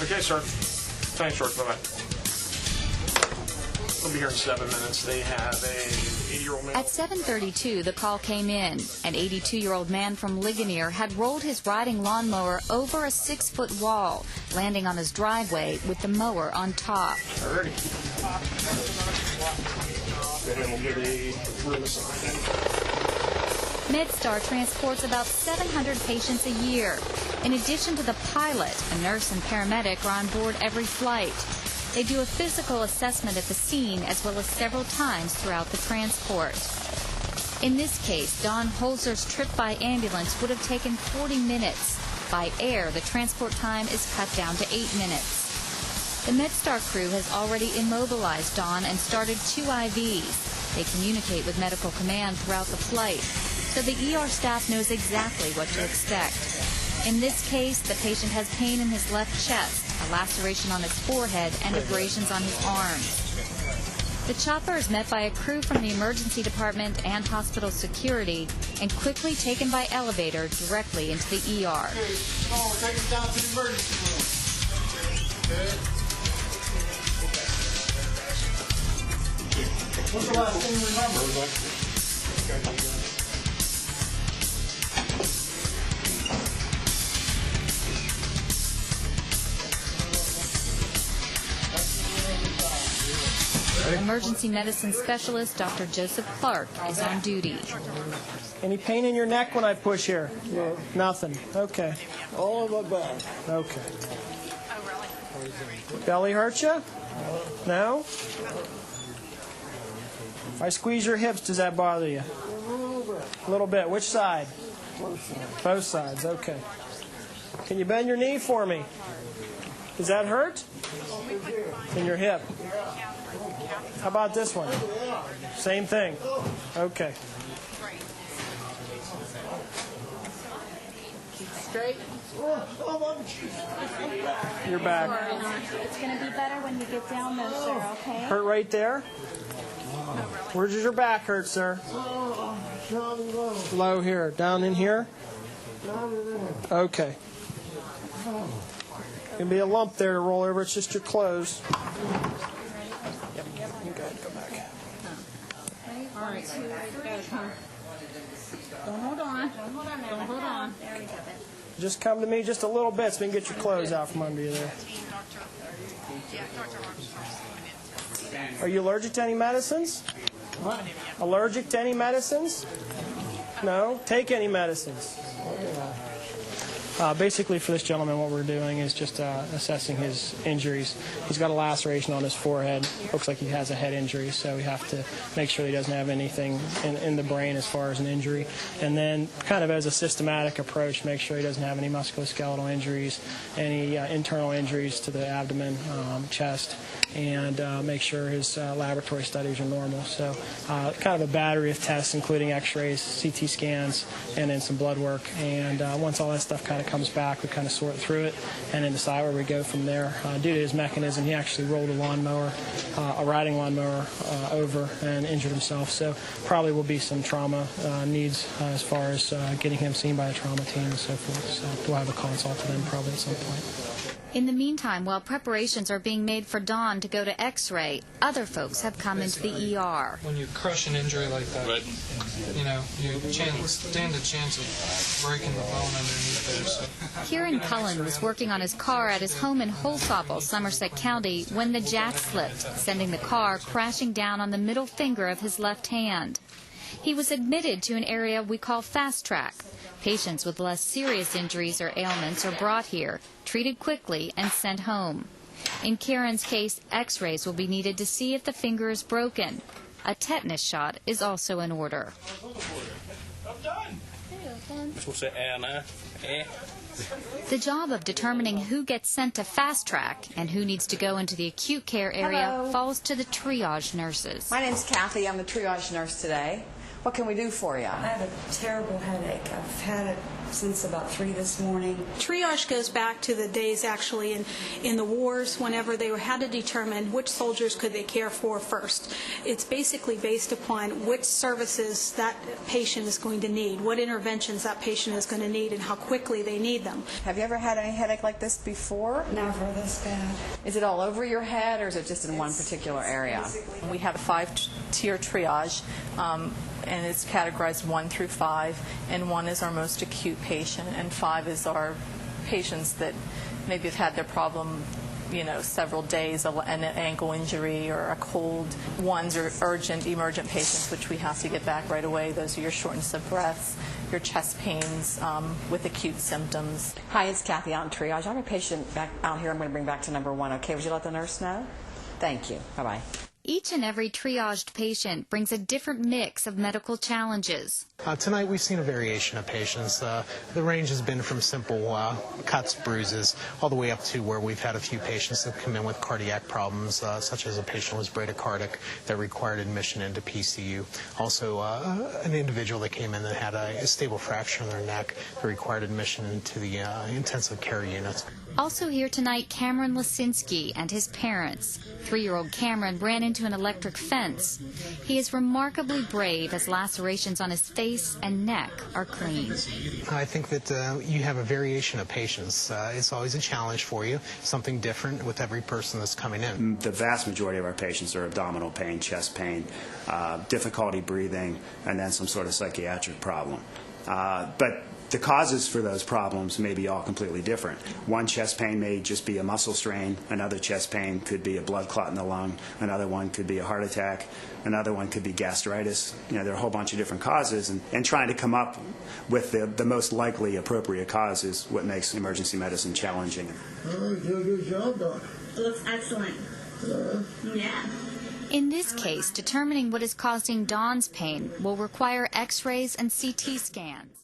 Okay, sir. Thanks, George. Bye-bye. We'll be here in 7 minutes. They have a 80-year-old man. At 7:32, the call came in. An 82-year-old man from Ligonier had rolled his riding lawnmower over a 6-foot wall, landing on his driveway with the mower on top. Alrighty. And we'll get a room assigned. MedStar transports about 700 patients a year. In addition to the pilot, a nurse and paramedic are on board every flight. They do a physical assessment at the scene as well as several times throughout the transport. In this case, Don Holzer's trip by ambulance would have taken 40 minutes. By air, the transport time is cut down to 8 minutes. The MedStar crew has already immobilized Don and started 2 IVs. They communicate with medical command throughout the flight, so the ER staff knows exactly what to expect. In this case, the patient has pain in his left chest, a laceration on his forehead, and abrasions on his arms. The chopper is met by a crew from the emergency department and hospital security and quickly taken by elevator directly into the ER. Okay, come on, take him down to the emergency room. Okay. What's the last thing you remember? Emergency medicine specialist Dr. Joseph Clark is on duty. Any pain in your neck when I push here? No. Nothing. Okay. All of my back. Okay. Belly hurt you? No? If I squeeze your hips, does that bother you? A little bit. Which side? Both sides. Okay. Can you bend your knee for me? Does that hurt? In your hip. How about this one? Same thing. Okay. Straight. Your back. It's going to be better when you get down though, sir, okay? Hurt right there? Where does your back hurt, sir? Low here. Down in here? Okay. Gonna be a lump there to roll over. It's just your clothes. Yep. You go ahead. Go back. All right. Don't hold on. Don't hold on. Just come to me just a little bit so we can get your clothes out from under you there. Are you allergic to any medicines? What? Allergic to any medicines? No? Take any medicines? Basically, for this gentleman, what we're doing is just assessing his injuries. He's got a laceration on his forehead. Looks like he has a head injury, so we have to make sure he doesn't have anything in the brain as far as an injury. And then, kind of as a systematic approach, make sure he doesn't have any musculoskeletal injuries, any internal injuries to the abdomen, chest, and make sure his laboratory studies are normal. So kind of a battery of tests, including x-rays, CT scans, and then some blood work. And once all that stuff kind of comes back, we kind of sort through it and then decide where we go from there. Due to his mechanism, he actually rolled a lawnmower, a riding lawnmower, over and injured himself. So probably will be some trauma needs as far as getting him seen by a trauma team and so forth. So we'll have a consult to them probably at some point. In the meantime, while preparations are being made for Don to go to X-ray, other folks have come into the ER. When you crush an injury like that, you know, you stand a chance of breaking the bone underneath there. So. Kieran Cullen was working on his car at his home in Holsapple, Somerset County, when the jack slipped, sending the car crashing down on the middle finger of his left hand. He was admitted to an area we call Fast Track. Patients with less serious injuries or ailments are brought here, treated quickly, and sent home. In Kieran's case, x-rays will be needed to see if the finger is broken. A tetanus shot is also in order. The job of determining who gets sent to Fast Track and who needs to go into the acute care area falls to the triage nurses. My name's Kathy. I'm the triage nurse today. What can we do for you? I have a terrible headache. I've had it since about 3 this morning. Triage goes back to the days actually in the wars, whenever they had to determine which soldiers could they care for first. It's basically based upon which services that patient is going to need, what interventions that patient is going to need, and how quickly they need them. Have you ever had any headache like this before? Never this bad. Is it all over your head, or is it just in one particular area? We have a 5-tier triage, and it's categorized 1 through 5, and 1 is our most acute patient, and 5 is our patients that maybe have had their problem, several days, an ankle injury or a cold. 1s are urgent, emergent patients, which we have to get back right away. Those are your shortness of breath, your chest pains with acute symptoms. Hi, it's Kathy out in triage. I have a patient back out here I'm going to bring back to number 1. Okay, would you let the nurse know? Thank you. Bye-bye. Each and every triaged patient brings a different mix of medical challenges. Tonight we've seen a variation of patients. The range has been from simple cuts, bruises, all the way up to where we've had a few patients that come in with cardiac problems, such as a patient who was bradycardic that required admission into PCU. Also, an individual that came in that had a stable fracture in their neck that required admission into the intensive care unit. Also here tonight, Cameron Lisinski and his parents. 3-year-old Cameron ran into an electric fence. He is remarkably brave as lacerations on his face and neck are clean. I think that you have a variation of patients. It's always a challenge for you, something different with every person that's coming in. The vast majority of our patients are abdominal pain, chest pain, difficulty breathing, and then some sort of psychiatric problem. But the causes for those problems may be all completely different. One chest pain may just be a muscle strain. Another chest pain could be a blood clot in the lung. Another one could be a heart attack. Another one could be gastritis. There are a whole bunch of different causes, and trying to come up with the most likely appropriate cause is what makes emergency medicine challenging. Oh, you do a good job, Doc. It looks excellent. Yeah. In this case, determining what is causing Dawn's pain will require X-rays and CT scans.